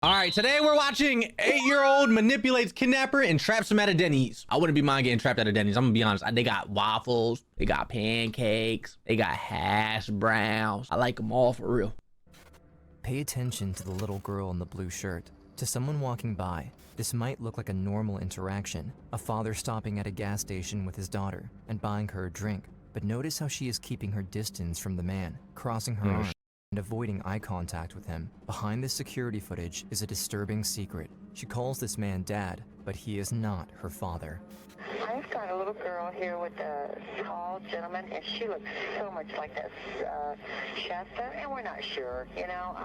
All right, today we're watching 8-year-old manipulates kidnapper and traps him at a Denny's. I wouldn't be mind getting trapped at a Denny's. I'm gonna be honest. They got waffles, they got pancakes, they got hash browns. I like them all for real. Pay attention to the little girl in the blue shirt. To someone walking by, this might look like a normal interaction, a father stopping at a gas station with his daughter and buying her a drink. But notice how she is keeping her distance from the man, crossing her arms and avoiding eye contact with him. Behind this security footage is a disturbing secret. She calls this man dad, but he is not her father. I've got a little girl here with a tall gentleman, and she looks so much like that Shasta, and we're not sure, you know.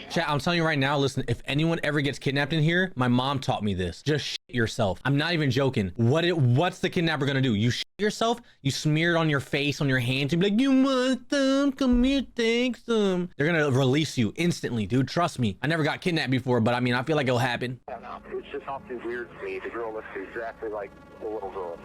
Chat, I'm telling you right now, listen, if anyone ever gets kidnapped in here, my mom taught me this. Just shit yourself. I'm not even joking. What's the kidnapper gonna do? You shit yourself, you smear it on your face, on your hands, and be like, you want some? Come here, take some. They're gonna release you instantly, dude. Trust me. I never got kidnapped before, but I mean, I feel like it'll happen. I don't know. It's just something weird to me. The girl looks exactly like the little girl.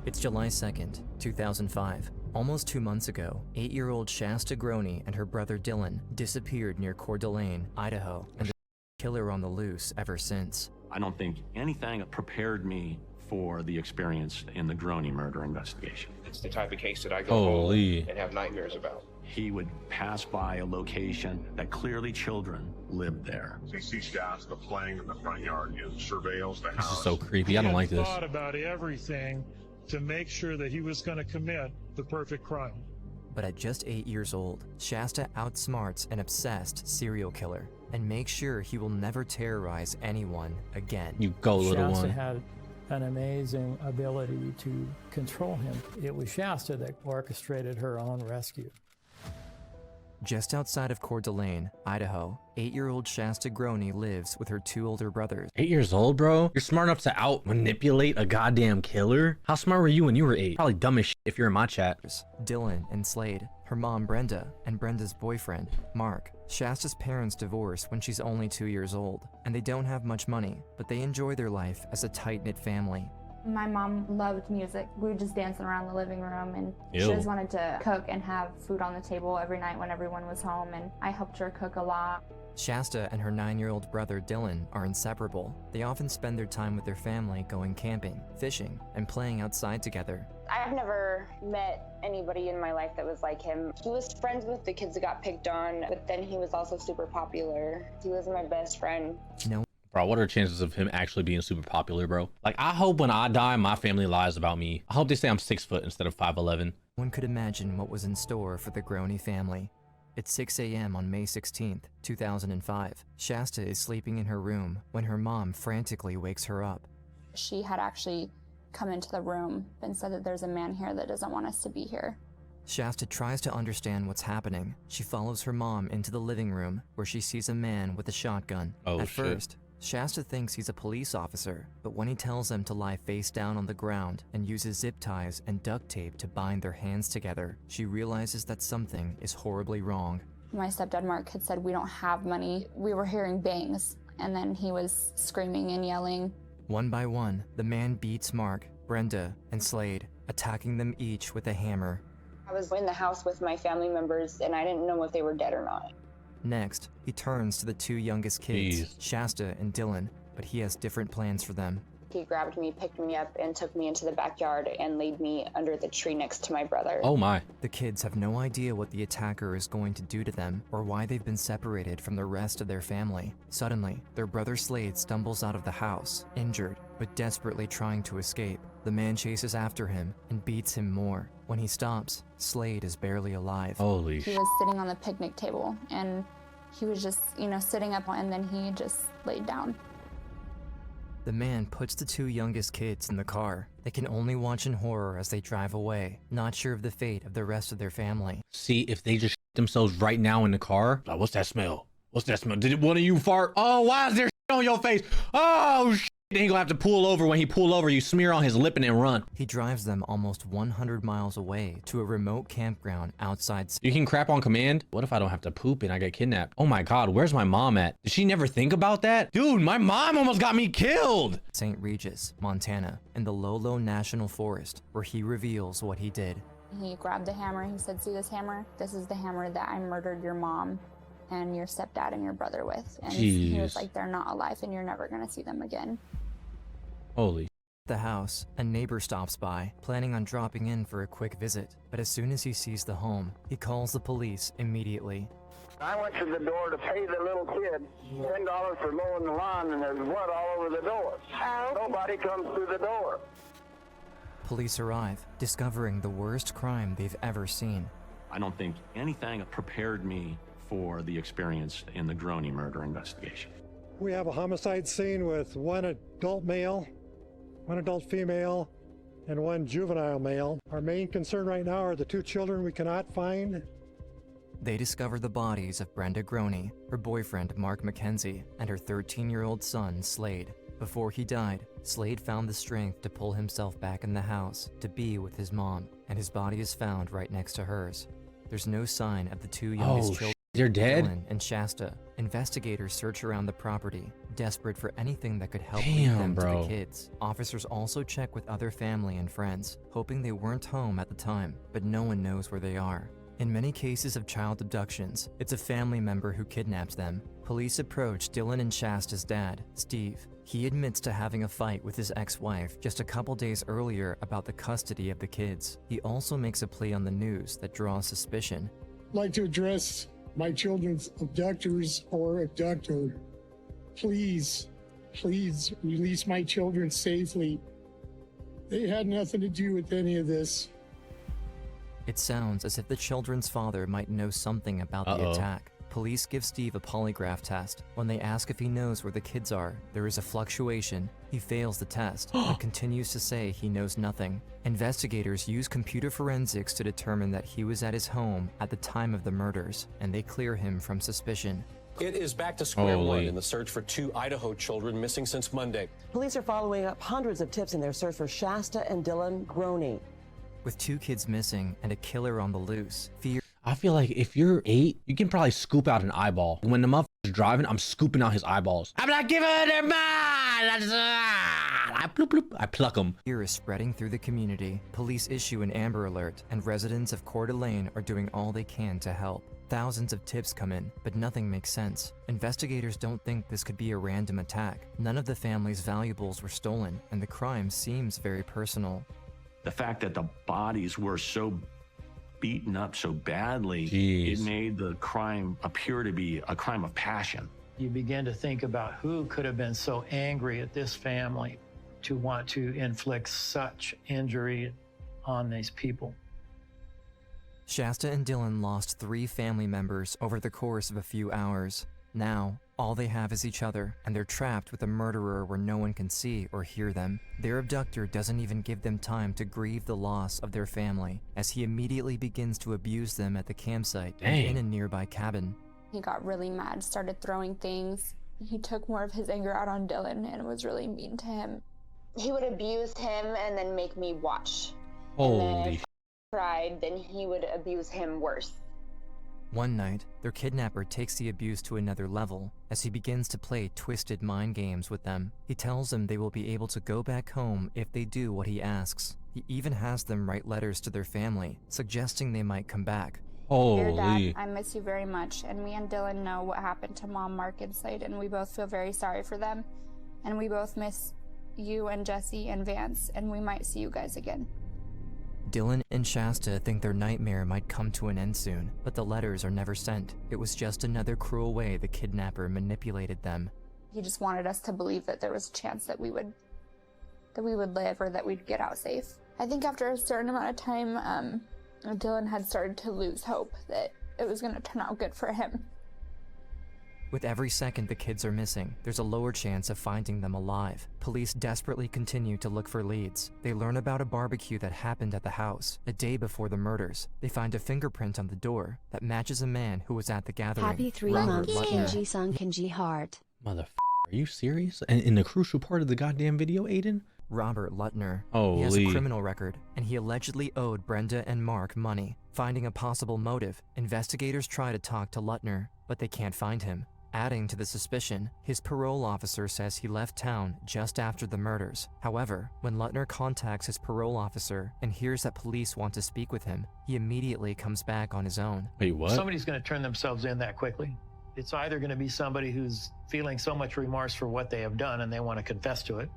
It's July 2nd, 2005. Almost 2 months ago, 8-year-old Shasta Groene and her brother Dylan disappeared near Coeur d'Alene, Idaho, and the killer on the loose ever since. I don't think anything prepared me for the experience in the Groene murder investigation. It's the type of case that I go home and have nightmares about. He would pass by a location that clearly children lived there. They see Shasta playing in the front yard. He surveils the house. This is so creepy. I don't like this. He thought about everything to make sure that he was going to commit the perfect crime. But at just 8 years old, Shasta outsmarts an obsessed serial killer and makes sure he will never terrorize anyone again. You go, little Shasta one. had an amazing ability to control him. It was Shasta that orchestrated her own rescue. Just outside of Coeur d'Alene, Idaho, 8-year-old Shasta Groene lives with her 2 older brothers. 8 years old, bro? You're smart enough to out manipulate a goddamn killer? How smart were you when you were 8? Probably dumb as shit if you're in my chat. Dylan and Slade, her mom Brenda, and Brenda's boyfriend, Mark. Shasta's parents divorced when she's only 2 years old, and they don't have much money, but they enjoy their life as a tight-knit family. My mom loved music. We were just dancing around the living room, and Ew. she just wanted to cook and have food on the table every night when everyone was home, and I helped her cook a lot. Shasta and her 9-year-old brother Dylan are inseparable. They often spend their time with their family going camping, fishing, and playing outside together. I've never met anybody in my life that was like him. He was friends with the kids that got picked on, but then he was also super popular. He was my best friend. No. Bro, what are the chances of him actually being super popular, bro? Like, I hope when I die, my family lies about me. I hope they say I'm 6 foot instead of 5'11". One could imagine what was in store for the Groene family. It's 6 a.m. on May 16th, 2005. Shasta is sleeping in her room when her mom frantically wakes her up. She had actually come into the room and said that there's a man here that doesn't want us to be here. Shasta tries to understand what's happening. She follows her mom into the living room where she sees a man with a shotgun. Oh, At shit. first, Shasta thinks he's a police officer, but when he tells them to lie face down on the ground and uses zip ties and duct tape to bind their hands together, she realizes that something is horribly wrong. My stepdad Mark had said, "We don't have money." We were hearing bangs, and then he was screaming and yelling. One by one, the man beats Mark, Brenda, and Slade, attacking them each with a hammer. I was in the house with my family members, and I didn't know if they were dead or not. Next, he turns to the 2 youngest kids, Jeez. Shasta and Dylan, but he has different plans for them. He grabbed me, picked me up, and took me into the backyard and laid me under the tree next to my brother. Oh my. The kids have no idea what the attacker is going to do to them or why they've been separated from the rest of their family. Suddenly, their brother Slade stumbles out of the house, injured, but desperately trying to escape. The man chases after him and beats him more. When he stops, Slade is barely alive. Holy He shit. was sitting on the picnic table, and he was just, sitting up, and then he just laid down. The man puts the 2 youngest kids in the car. They can only watch in horror as they drive away, not sure of the fate of the rest of their family. See, if they just shit themselves right now in the car. Like, what's that smell? What's that smell? Did one of you fart? Oh, why is there shit on your face? Oh, shit. Then he gonna have to pull over. When he pull over, you smear on his lip and then run. He drives them almost 100 miles away to a remote campground outside You can crap on command? What if I don't have to poop and I get kidnapped? Oh my God, where's my mom at? Did she never think about that? Dude, my mom almost got me killed. St. Regis, Montana, in the Lolo National Forest, where he reveals what he did. He grabbed the hammer. He said, "See this hammer? This is the hammer that I murdered your mom." and your stepdad and your brother with. And Jeez. he was like, they're not alive and you're never gonna see them again. Holy. The house, a neighbor stops by, planning on dropping in for a quick visit. But as soon as he sees the home, he calls the police immediately. I went to the door to pay the little kid $10 for mowing the lawn, and there's blood all over the door. Nobody comes through the door. Police arrive, discovering the worst crime they've ever seen. I don't think anything prepared me for the experience in the Groene murder investigation. We have a homicide scene with one adult male, one adult female, and one juvenile male. Our main concern right now are the 2 children we cannot find. They discover the bodies of Brenda Groene, her boyfriend Mark McKenzie, and her 13-year-old son Slade. Before he died, Slade found the strength to pull himself back in the house to be with his mom, and his body is found right next to hers. There's no sign of the 2 youngest children. They're dead? Dylan and Shasta. Investigators search around the property, desperate for anything that could help lead them to the kids. Officers also check with other family and friends, hoping they weren't home at the time, but no one knows where they are. In many cases of child abductions, it's a family member who kidnaps them. Police approach Dylan and Shasta's dad, Steve. He admits to having a fight with his ex-wife just a couple days earlier about the custody of the kids. He also makes a plea on the news that draws suspicion. I'd like to address my children's abductors or abductor. Please release my children safely. They had nothing to do with any of this. It sounds as if the children's father might know something about the attack. Police give Steve a polygraph test. When they ask if he knows where the kids are, there is a fluctuation. He fails the test, but continues to say he knows nothing. Investigators use computer forensics to determine that he was at his home at the time of the murders, and they clear him from suspicion. It is back to square one in the search for 2 Idaho children missing since Monday. Police are following up hundreds of tips in their search for Shasta and Dylan Groene. With 2 kids missing and a killer on the loose, fear. I feel like if you're 8, you can probably scoop out an eyeball. When the motherfucker's driving, I'm scooping out his eyeballs. I'm not giving their mind. I pluck them. Fear is spreading through the community. Police issue an Amber Alert, and residents of Coeur d'Alene are doing all they can to help. Thousands of tips come in, but nothing makes sense. Investigators don't think this could be a random attack. None of the family's valuables were stolen, and the crime seems very personal. The fact that the bodies were so beaten up so badly, Jeez. It made the crime appear to be a crime of passion. You begin to think about who could have been so angry at this family to want to inflict such injury on these people. Shasta and Dylan lost 3 family members over the course of a few hours. Now, all they have is each other, and they're trapped with a murderer where no one can see or hear them. Their abductor doesn't even give them time to grieve the loss of their family, as he immediately begins to abuse them at the campsite and in a nearby cabin. He got really mad, started throwing things. He took more of his anger out on Dylan and was really mean to him. He would abuse him and then make me watch. Holy. And then if I cried, then he would abuse him worse. One night, their kidnapper takes the abuse to another level as he begins to play twisted mind games with them. He tells them they will be able to go back home if they do what he asks. He even has them write letters to their family, suggesting they might come back. Dear Dad, I miss you very much, and me and Dylan know what happened to Mom, Mark, and Slade, and we both feel very sorry for them. And we both miss you and Jesse and Vance, and we might see you guys again. Dylan and Shasta think their nightmare might come to an end soon, but the letters are never sent. It was just another cruel way the kidnapper manipulated them. He just wanted us to believe that there was a chance that we would live or that we'd get out safe. I think after a certain amount of time, Dylan had started to lose hope that it was going to turn out good for him. With every second the kids are missing, there's a lower chance of finding them alive. Police desperately continue to look for leads. They learn about a barbecue that happened at the house a day before the murders. They find a fingerprint on the door that matches a man who was at the gathering. Happy 3 months, Kenji-san, Kenji heart. Motherfucker, are you serious? And in the crucial part of the goddamn video, Aiden? Robert Lutner. Holy. He has a criminal record, and he allegedly owed Brenda and Mark money. Finding a possible motive, investigators try to talk to Lutner, but they can't find him. Adding to the suspicion, his parole officer says he left town just after the murders. However, when Lutner contacts his parole officer and hears that police want to speak with him, he immediately comes back on his own. Wait, what? Somebody's going to turn themselves in that quickly. It's either going to be somebody who's feeling so much remorse for what they have done and they want to confess to it,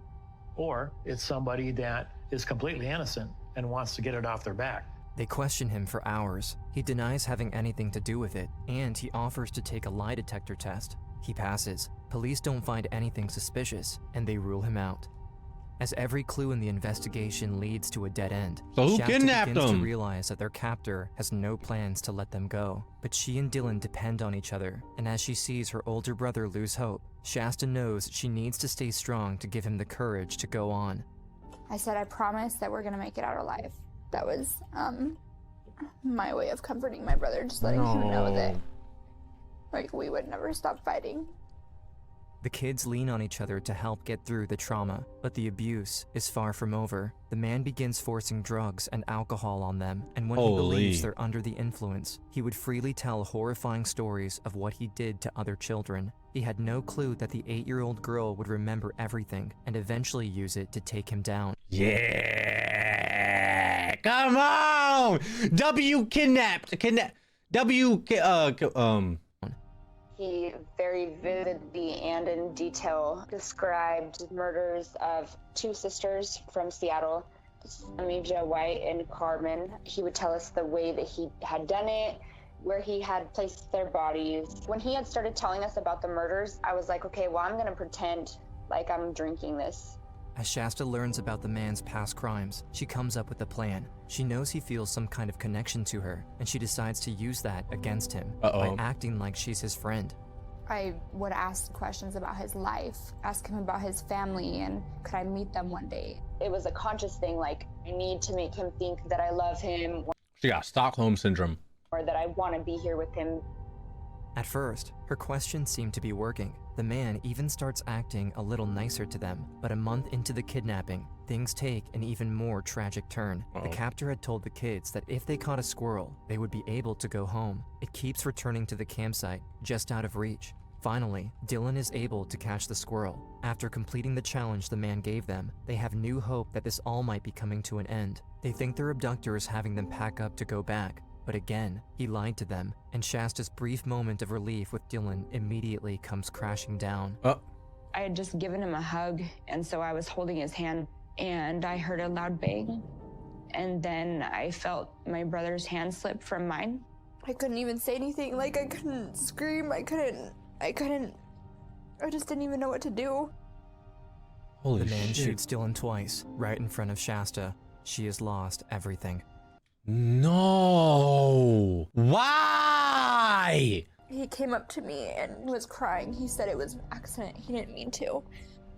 or it's somebody that is completely innocent and wants to get it off their back. They question him for hours. He denies having anything to do with it, and he offers to take a lie detector test. He passes. Police don't find anything suspicious, and they rule him out. As every clue in the investigation leads to a dead end, So who Shasta kidnapped begins them? to realize that their captor has no plans to let them go. But she and Dylan depend on each other, and as she sees her older brother lose hope, Shasta knows she needs to stay strong to give him the courage to go on. I said, I promise that we're gonna make it out alive. That was my way of comforting my brother, just letting him know that like we would never stop fighting. The kids lean on each other to help get through the trauma, but the abuse is far from over. The man begins forcing drugs and alcohol on them, and when he believes they're under the influence, he would freely tell horrifying stories of what he did to other children. He had no clue that the 8-year-old girl would remember everything and eventually use it to take him down. Yeah, come on! Kidnapped. He very vividly and in detail described murders of 2 sisters from Seattle, Amija White and Carmen. He would tell us the way that he had done it, where he had placed their bodies. When he had started telling us about the murders, I was like, okay, well, I'm gonna pretend like I'm drinking this. As Shasta learns about the man's past crimes, she comes up with a plan. She knows he feels some kind of connection to her, and she decides to use that against him by acting like she's his friend. I would ask questions about his life, ask him about his family, and could I meet them one day? It was a conscious thing, like, I need to make him think that I love him. She got Stockholm Syndrome. Or that I want to be here with him. At first, her questions seem to be working. The man even starts acting a little nicer to them, but a month into the kidnapping, things take an even more tragic turn. The captor had told the kids that if they caught a squirrel, they would be able to go home. It keeps returning to the campsite, just out of reach. Finally, Dylan is able to catch the squirrel. After completing the challenge the man gave them, they have new hope that this all might be coming to an end. They think their abductor is having them pack up to go back. But again, he lied to them, and Shasta's brief moment of relief with Dylan immediately comes crashing down. I had just given him a hug, and so I was holding his hand, and I heard a loud bang. And then I felt my brother's hand slip from mine. I couldn't even say anything, like I couldn't scream, I just didn't even know what to do. The man shoots Dylan twice, right in front of Shasta. She has lost everything. No! Why? He came up to me and was crying. He said it was an accident. He didn't mean to.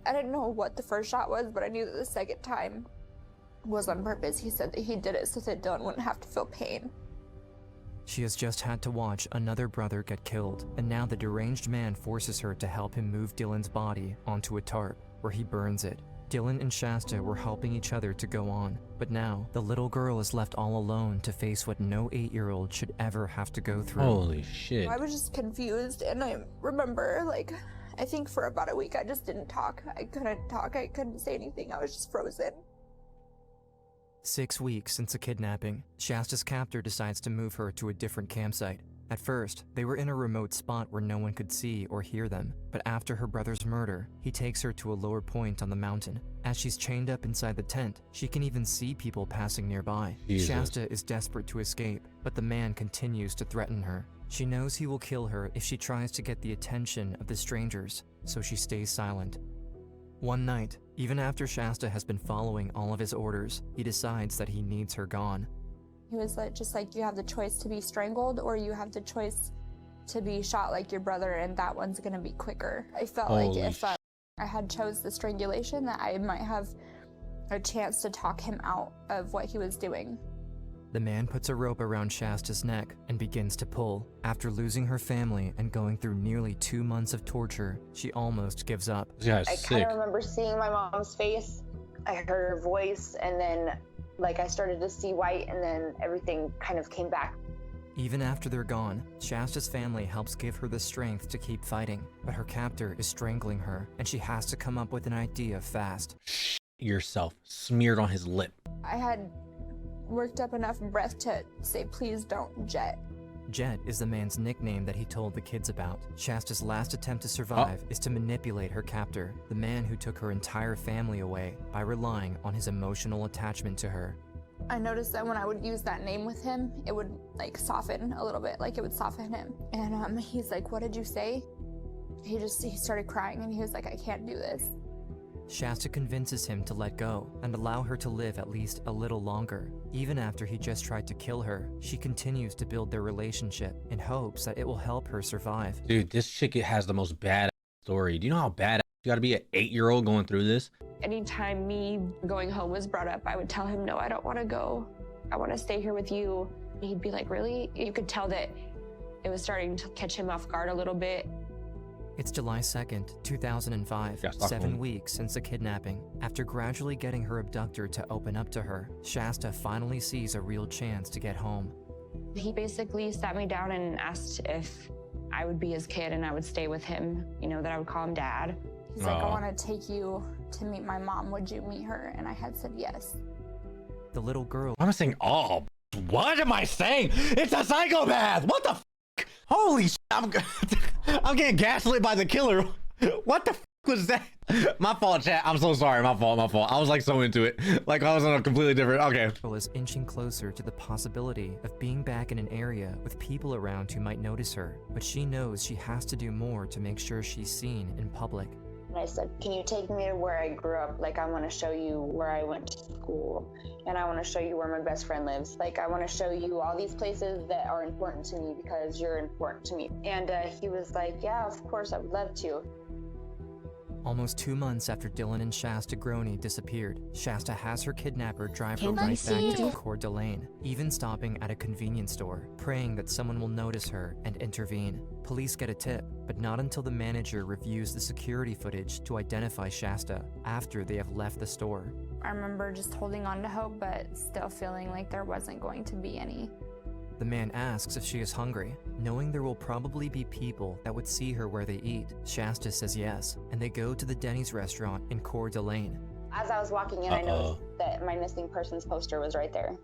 I didn't know what the first shot was, but I knew that the second time was on purpose. He said that he did it so that Dylan wouldn't have to feel pain. She has just had to watch another brother get killed, and now the deranged man forces her to help him move Dylan's body onto a tarp, where he burns it. Dylan and Shasta were helping each other to go on, but now the little girl is left all alone to face what no 8-year-old should ever have to go through. Holy shit. I was just confused, and I remember, like, I think for about a week I just didn't talk. I couldn't say anything. I was just frozen. 6 weeks since the kidnapping, Shasta's captor decides to move her to a different campsite. At first, they were in a remote spot where no one could see or hear them, but after her brother's murder, he takes her to a lower point on the mountain. As she's chained up inside the tent, she can even see people passing nearby. Jesus. Shasta is desperate to escape, but the man continues to threaten her. She knows he will kill her if she tries to get the attention of the strangers, so she stays silent. One night, even after Shasta has been following all of his orders, he decides that he needs her gone. He was like, just like, you have the choice to be strangled or you have the choice to be shot like your brother, and that one's gonna be quicker. I felt like if I had chose the strangulation, that I might have a chance to talk him out of what he was doing. The man puts a rope around Shasta's neck and begins to pull. After losing her family and going through nearly 2 months of torture, she almost gives up. I kind of remember seeing my mom's face. I heard her voice, and then like I started to see white, and then everything kind of came back. Even after they're gone, Shasta's family helps give her the strength to keep fighting, but her captor is strangling her, and she has to come up with an idea fast. Yourself smeared on his lip. I had worked up enough breath to say, please don't, Jet. Jet is the man's nickname that he told the kids about. Shasta's last attempt to survive is to manipulate her captor, the man who took her entire family away, by relying on his emotional attachment to her. I noticed that when I would use that name with him, it would like soften a little bit, like it would soften him. And he's like, "What did you say?" He started crying and he was like, "I can't do this." Shasta convinces him to let go and allow her to live at least a little longer. Even after he just tried to kill her, she continues to build their relationship in hopes that it will help her survive. Dude, this chick has the most badass story. Do you know how badass you gotta be an 8-year-old going through this? Anytime me going home was brought up, I would tell him, "No, I don't want to go. I want to stay here with you." He'd be like, "Really?" You could tell that it was starting to catch him off guard a little bit. It's July 2nd, 2005, 7 weeks since the kidnapping. After gradually getting her abductor to open up to her, Shasta finally sees a real chance to get home. He basically sat me down and asked if I would be his kid and I would stay with him, you know, that I would call him Dad. He's like, "I want to take you to meet my mom. Would you meet her?" And I had said yes. The little girl... I'm saying, oh, what am I saying? It's a psychopath! What the f***? Holy shit, I'm getting gaslit by the killer. What the f*** was that? My fault, chat. I'm so sorry. My fault. I was like so into it. Like I was on a completely different, okay. Is inching closer to the possibility of being back in an area with people around who might notice her, but she knows she has to do more to make sure she's seen in public. And I said, "Can you take me to where I grew up? Like, I want to show you where I went to school, and I want to show you where my best friend lives. Like, I want to show you all these places that are important to me because you're important to me." And he was like, "Yeah, of course, I would love to." Almost 2 months after Dylan and Shasta Groene disappeared, Shasta has her kidnapper drive her right back to Coeur d'Alene, even stopping at a convenience store, praying that someone will notice her and intervene. Police get a tip, but not until the manager reviews the security footage to identify Shasta after they have left the store. I remember just holding on to hope, but still feeling like there wasn't going to be any. The man asks if she is hungry, knowing there will probably be people that would see her where they eat. Shasta says yes, and they go to the Denny's restaurant in Coeur d'Alene. As I was walking in, I noticed that my missing persons poster was right there.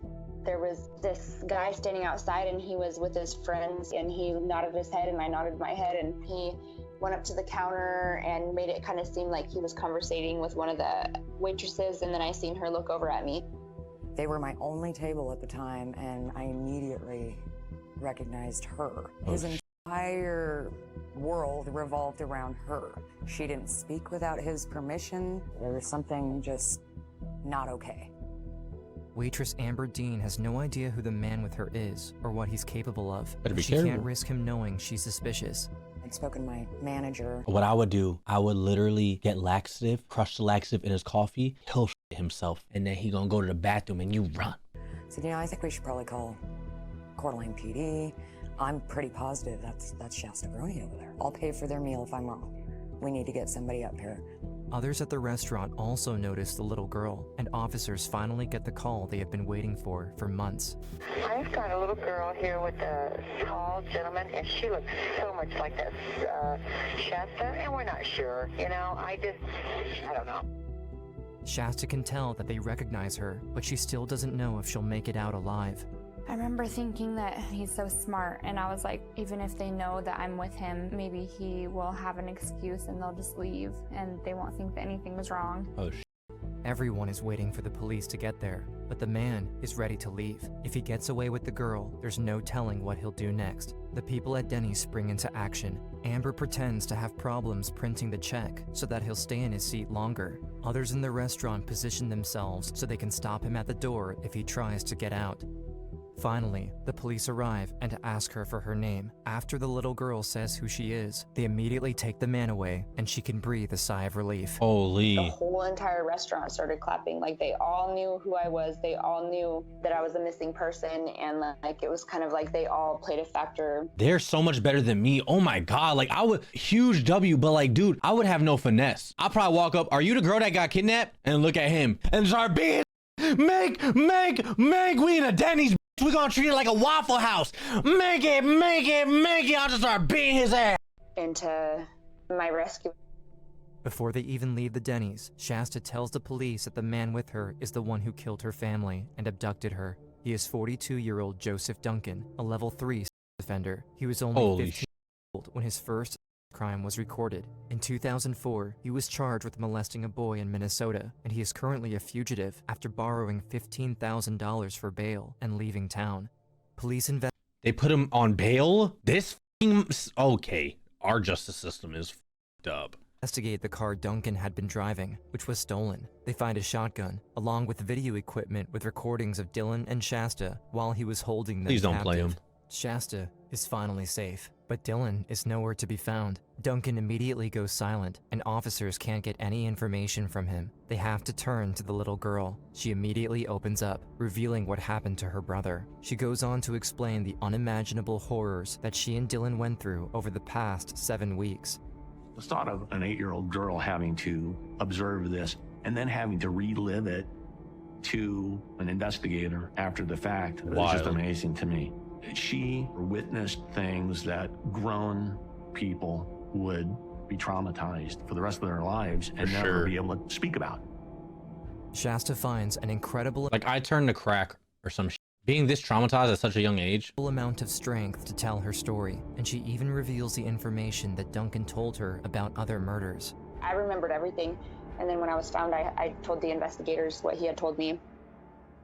There was this guy standing outside, and he was with his friends, and he nodded his head, and I nodded my head, and he went up to the counter and made it kind of seem like he was conversating with one of the waitresses, and then I seen her look over at me. They were my only table at the time, and I immediately recognized her. His entire world revolved around her. She didn't speak without his permission. There was something just not okay. Waitress Amber Dean has no idea who the man with her is or what he's capable of. Better be she careful. Can't risk him knowing she's suspicious. I'd spoken to my manager. What I would do, I would literally get laxative, crush the laxative in his coffee, he'll shit himself, and then he gonna go to the bathroom and you run. So, I think we should probably call Coeur d'Alene PD. I'm pretty positive that's Shasta Groene over there. I'll pay for their meal if I'm wrong. We need to get somebody up here. Others at the restaurant also notice the little girl, and officers finally get the call they have been waiting for months. I've got a little girl here with a tall gentleman, and she looks so much like that Shasta, and we're not sure. I don't know. Shasta can tell that they recognize her, but she still doesn't know if she'll make it out alive. I remember thinking that he's so smart, and I was like, even if they know that I'm with him, maybe he will have an excuse and they'll just leave, and they won't think that anything was wrong. Oh, Everyone is waiting for the police to get there, but the man is ready to leave. If he gets away with the girl, there's no telling what he'll do next. The people at Denny spring into action. Amber pretends to have problems printing the check so that he'll stay in his seat longer. Others in the restaurant position themselves so they can stop him at the door if he tries to get out. Finally, the police arrive and ask her for her name. After the little girl says who she is, they immediately take the man away, and she can breathe a sigh of relief. Holy. The whole entire restaurant started clapping. Like, they all knew who I was. They all knew that I was a missing person, and like it was kind of like they all played a factor. They're so much better than me. Oh my God. Like, I would, huge W, but like, dude, I would have no finesse. I'll probably walk up, "Are you the girl that got kidnapped?" And look at him and start being, make, we in a Denny's. We're gonna treat it like a Waffle House. Make it. I'll just start beating his ass. Into my rescue. Before they even leave the Denny's, Shasta tells the police that the man with her is the one who killed her family and abducted her. He is 42-year-old Joseph Duncan, a level 3 offender. He was only 15 years old when his first crime was recorded. In 2004, he was charged with molesting a boy in Minnesota, and he is currently a fugitive after borrowing $15,000 for bail and leaving town. Police They put him on bail? Okay, our justice system is f***ed up. Investigate the car Duncan had been driving, which was stolen. They find a shotgun, along with video equipment with recordings of Dylan and Shasta while he was holding them Please don't captive. play him. Shasta is finally safe, but Dylan is nowhere to be found. Duncan immediately goes silent, and officers can't get any information from him. They have to turn to the little girl. She immediately opens up, revealing what happened to her brother. She goes on to explain the unimaginable horrors that she and Dylan went through over the past 7 weeks. The thought of an 8-year-old girl having to observe this and then having to relive it to an investigator after the fact is just amazing to me. She witnessed things that grown people would be traumatized for the rest of their lives and never be able to speak about. Shasta finds an incredible I turned to crack or some shit. Being this traumatized at such a young age. Amount of strength to tell her story, and she even reveals the information that Duncan told her about other murders. I remembered everything, and then when I was found, I told the investigators what he had told me.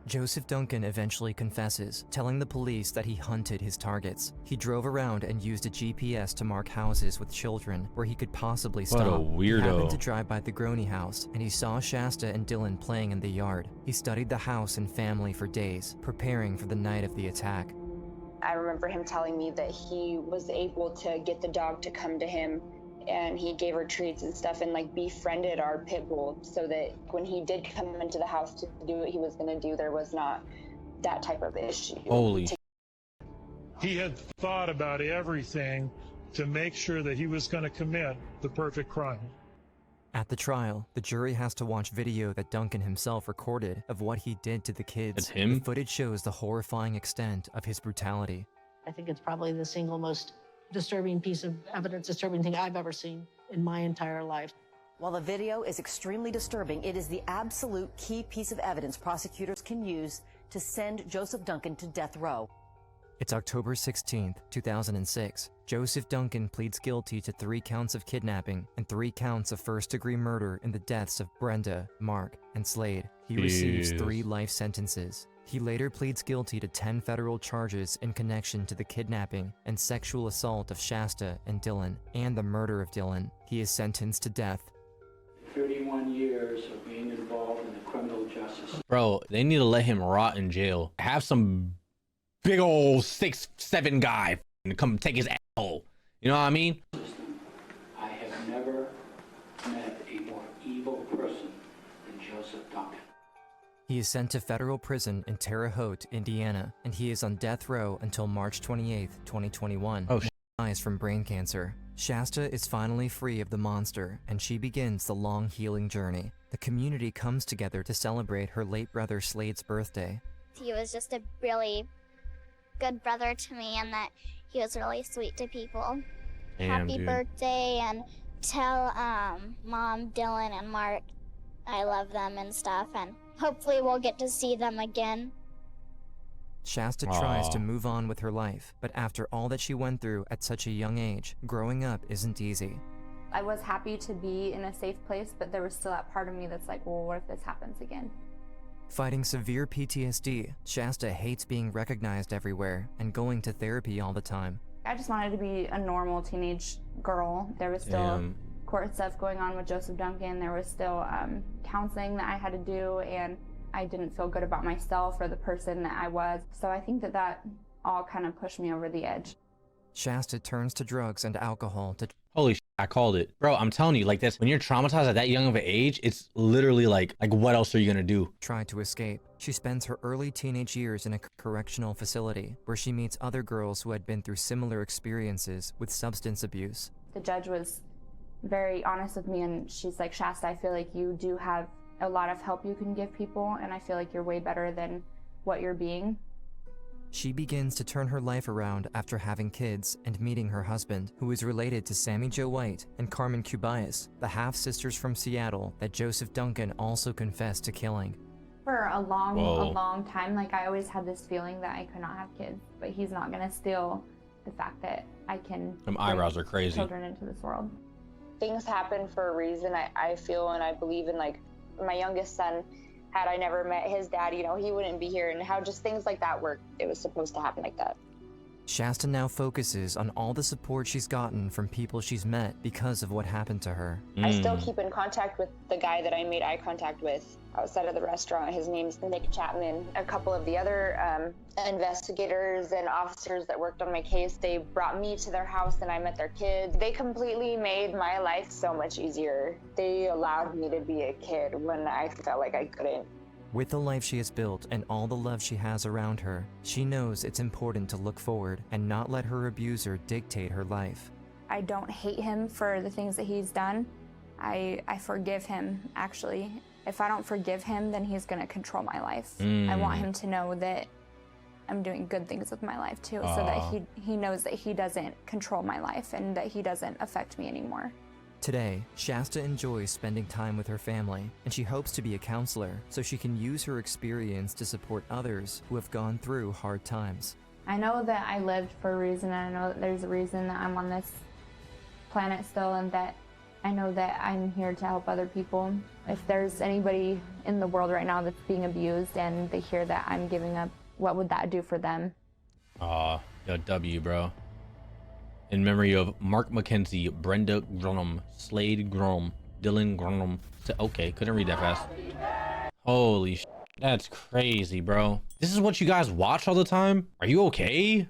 Joseph Duncan eventually confesses, telling the police that he hunted his targets. He drove around and used a GPS to mark houses with children where he could possibly stop. What a weirdo. He happened to drive by the Groene house, and he saw Shasta and Dylan playing in the yard. He studied the house and family for days, preparing for the night of the attack. I remember him telling me that he was able to get the dog to come to him, and he gave her treats and stuff and befriended our pit bull so that when he did come into the house to do what he was going to do, there was not that type of issue. Holy. He had thought about everything to make sure that he was going to commit the perfect crime. At the trial, the jury has to watch video that Duncan himself recorded of what he did to the kids. It's him? The footage shows the horrifying extent of his brutality. I think it's probably the single most disturbing piece of evidence, disturbing thing I've ever seen in my entire life. While the video is extremely disturbing, it is the absolute key piece of evidence prosecutors can use to send Joseph Duncan to death row. It's October 16th, 2006. Joseph Duncan pleads guilty to 3 counts of kidnapping and 3 counts of first-degree murder in the deaths of Brenda, Mark, and Slade. He receives 3 life sentences. He later pleads guilty to 10 federal charges in connection to the kidnapping and sexual assault of Shasta and Dylan, and the murder of Dylan. He is sentenced to death. 31 years of being involved in the criminal justice. Bro, they need to let him rot in jail. Have some big old 6'7" guy come take his asshole. You know what I mean? I have never met a more evil person than Joseph Duncan. He is sent to federal prison in Terre Haute, Indiana, and he is on death row until March 28, 2021. Oh, He dies from brain cancer. Shasta is finally free of the monster, and she begins the long healing journey. The community comes together to celebrate her late brother Slade's birthday. He was just a really good brother to me, and that he was really sweet to people. Happy birthday, and tell Mom, Dylan, and Mark I love them and stuff, and hopefully we'll get to see them again. Shasta tries to move on with her life, but after all that she went through at such a young age, growing up isn't easy. I was happy to be in a safe place, but there was still that part of me that's like, well, what if this happens again? Fighting severe PTSD, Shasta hates being recognized everywhere and going to therapy all the time. I just wanted to be a normal teenage girl. There was still court stuff going on with Joseph Duncan. There was still counseling that I had to do, and I didn't feel good about myself or the person that I was. So I think that all kind of pushed me over the edge. Shasta turns to drugs and alcohol to... Holy shit, I called it. Bro, I'm telling you, like this, when you're traumatized at that young of an age, it's literally like what else are you gonna do? Try to escape. She spends her early teenage years in a correctional facility where she meets other girls who had been through similar experiences with substance abuse. The judge was very honest with me, and she's like, Shasta, I feel like you do have a lot of help you can give people, and I feel like you're way better than what you're being. She begins to turn her life around after having kids and meeting her husband, who is related to Sammy Jo White and Carmen Cubias, the half-sisters from Seattle that Joseph Duncan also confessed to killing. For a long time, like I always had this feeling that I could not have kids, but he's not gonna steal the fact that I can Them eyebrows are crazy. children into this world. Things happen for a reason, I feel, and I believe in. Like my youngest son, had I never met his dad, you know, he wouldn't be here, and how just things like that work. It was supposed to happen like that. Shasta now focuses on all the support she's gotten from people she's met because of what happened to her. I still keep in contact with the guy that I made eye contact with outside of the restaurant. His name's Nick Chapman. A couple of the other investigators and officers that worked on my case, they brought me to their house and I met their kids. They completely made my life so much easier. They allowed me to be a kid when I felt like I couldn't. With the life she has built and all the love she has around her, she knows it's important to look forward and not let her abuser dictate her life. I don't hate him for the things that he's done. I forgive him, actually. If I don't forgive him, then he's gonna control my life. I want him to know that I'm doing good things with my life too, so that he knows that he doesn't control my life and that he doesn't affect me anymore. Today, Shasta enjoys spending time with her family, and she hopes to be a counselor so she can use her experience to support others who have gone through hard times. I know that I lived for a reason, and I know that there's a reason that I'm on this planet still, and that I know that I'm here to help other people. If there's anybody in the world right now that's being abused and they hear that I'm giving up, what would that do for them? Yo, W, bro. In memory of Mark McKenzie, Brenda Groene, Slade Groene, Dylan Groene. Okay, couldn't read that fast. Holy sh**, that's crazy, bro. This is what you guys watch all the time? Are you okay?